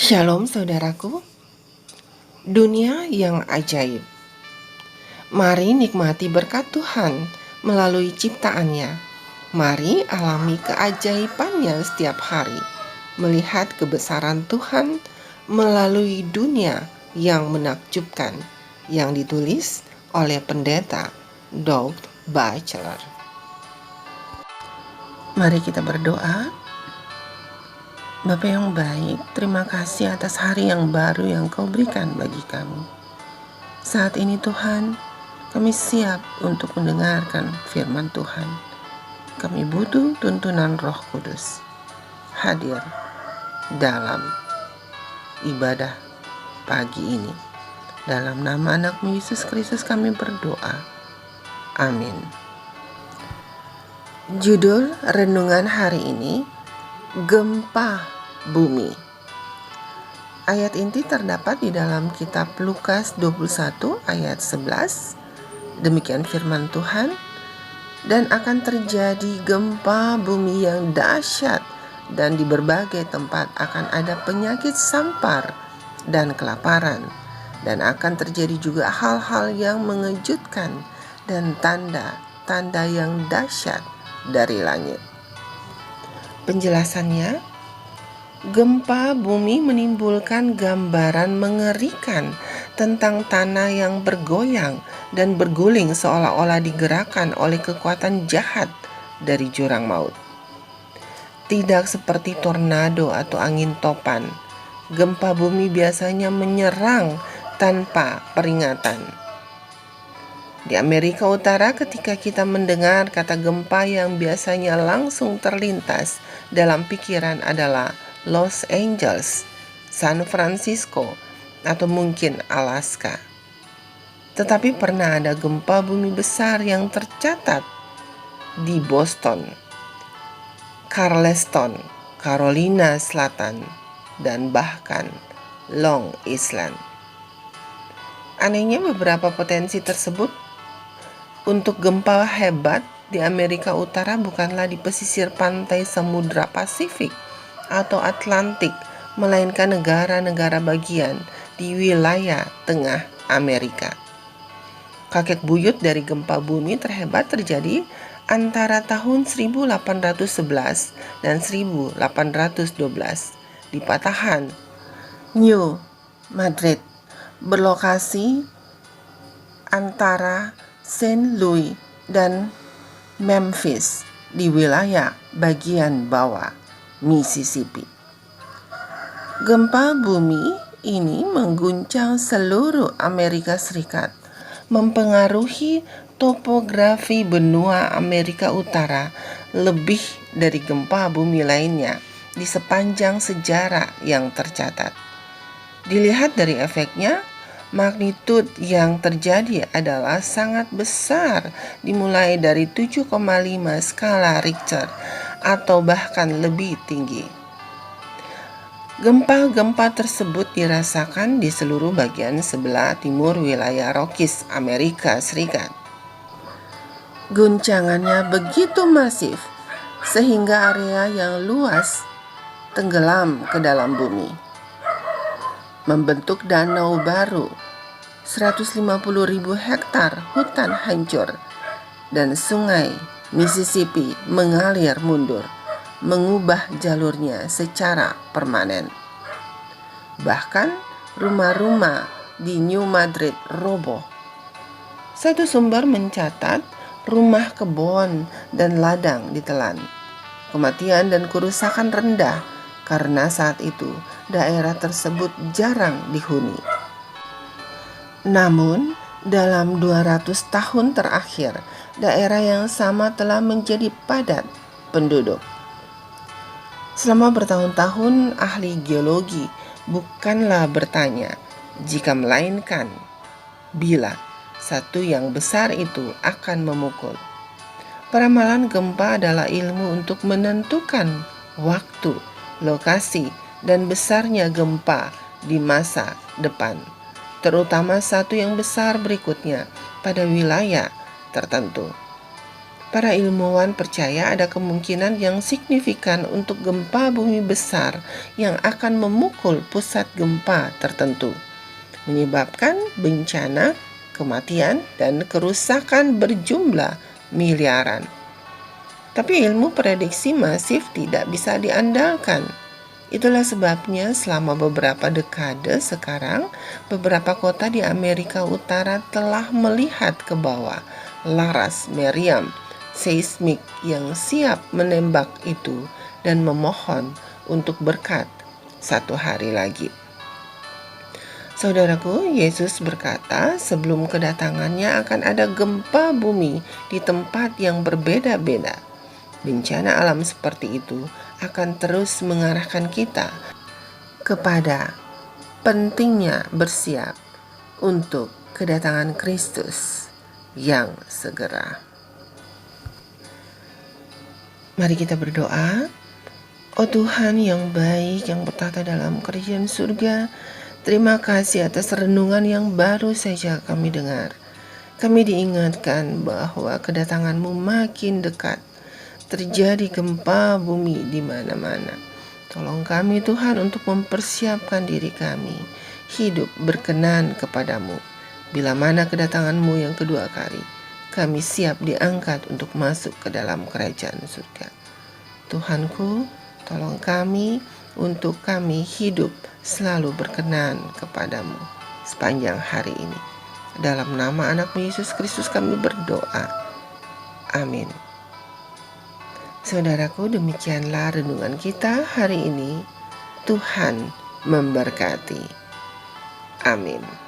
Shalom saudaraku, dunia yang ajaib. Mari nikmati berkat Tuhan melalui ciptaannya. Mari alami keajaibannya setiap hari. Melihat kebesaran Tuhan melalui dunia yang menakjubkan. Yang ditulis oleh pendeta Doug Batchelor. Mari kita berdoa. Bapa yang baik, terima kasih atas hari yang baru yang Kau berikan bagi kami. Saat ini Tuhan, kami siap untuk mendengarkan firman Tuhan. Kami butuh tuntunan Roh Kudus hadir dalam ibadah pagi ini. Dalam nama anak-Mu Yesus Kristus kami berdoa. Amin. Judul renungan hari ini, Gempa Bumi. Ayat inti terdapat di dalam kitab Lukas 21 ayat 11. Demikian firman Tuhan. Dan akan terjadi gempa bumi yang dahsyat, dan di berbagai tempat akan ada penyakit sampar dan kelaparan. Dan akan terjadi juga hal-hal yang mengejutkan dan tanda-tanda yang dahsyat dari langit. Penjelasannya, gempa bumi menimbulkan gambaran mengerikan tentang tanah yang bergoyang dan berguling seolah-olah digerakkan oleh kekuatan jahat dari jurang maut. Tidak seperti tornado atau angin topan, gempa bumi biasanya menyerang tanpa peringatan. Di Amerika Utara, ketika kita mendengar kata gempa, yang biasanya langsung terlintas dalam pikiran adalah Los Angeles, San Francisco, atau mungkin Alaska. Tetapi pernah ada gempa bumi besar yang tercatat di Boston, Charleston, Carolina Selatan, dan bahkan Long Island. Anehnya, beberapa potensi tersebut untuk gempa hebat di Amerika Utara bukanlah di pesisir pantai Samudra Pasifik atau Atlantik, melainkan negara-negara bagian di wilayah tengah Amerika. Kakek buyut dari gempa bumi terhebat terjadi antara tahun 1811 dan 1812 di patahan New Madrid, berlokasi antara Saint Louis dan Memphis di wilayah bagian bawah Mississippi. Gempa bumi ini mengguncang seluruh Amerika Serikat, mempengaruhi topografi benua Amerika Utara lebih dari gempa bumi lainnya di sepanjang sejarah yang tercatat. Dilihat dari efeknya, magnitud yang terjadi adalah sangat besar, dimulai dari 7,5 skala Richter atau bahkan lebih tinggi. Gempa-gempa tersebut dirasakan di seluruh bagian sebelah timur wilayah Rockies, Amerika Serikat. Guncangannya begitu masif sehingga area yang luas tenggelam ke dalam bumi, membentuk danau baru, 150.000 hektar hutan hancur, dan sungai Mississippi mengalir mundur, mengubah jalurnya secara permanen. Bahkan rumah-rumah di New Madrid roboh. Satu sumber mencatat rumah kebun dan ladang ditelan. Kematian dan kerusakan rendah karena saat itu daerah tersebut jarang dihuni. Namun, dalam 200 tahun terakhir, daerah yang sama telah menjadi padat penduduk. Selama bertahun-tahun, ahli geologi bukanlah bertanya jika, melainkan bila satu yang besar itu akan memukul. Peramalan gempa adalah ilmu untuk menentukan waktu, lokasi, dan besarnya gempa di masa depan, terutama satu yang besar berikutnya pada wilayah tertentu. Para ilmuwan percaya ada kemungkinan yang signifikan untuk gempa bumi besar yang akan memukul pusat gempa tertentu, menyebabkan bencana, kematian, dan kerusakan berjumlah miliaran. Tapi ilmu prediksi masif tidak bisa diandalkan. Itulah sebabnya selama beberapa dekade sekarang, beberapa kota di Amerika Utara telah melihat ke bawah laras meriam seismik yang siap menembak itu dan memohon untuk berkat satu hari lagi. Saudaraku, Yesus berkata sebelum kedatangannya akan ada gempa bumi di tempat yang berbeda-beda. Bencana alam seperti itu akan terus mengarahkan kita kepada pentingnya bersiap untuk kedatangan Kristus yang segera. Mari kita berdoa. Oh Tuhan yang baik, yang bertata dalam kerajaan surga, terima kasih atas renungan yang baru saja kami dengar. Kami diingatkan bahwa kedatangan-Mu makin dekat. Terjadi gempa bumi di mana-mana. Tolong kami Tuhan untuk mempersiapkan diri kami, hidup berkenan kepadamu. Bila mana kedatangan-Mu yang kedua kali, kami siap diangkat untuk masuk ke dalam kerajaan surga. Tuhanku, tolong kami untuk kami hidup selalu berkenan kepadamu sepanjang hari ini. Dalam nama anak-Mu Yesus Kristus kami berdoa. Amin. Saudaraku, demikianlah renungan kita hari ini. Tuhan memberkati. Amin.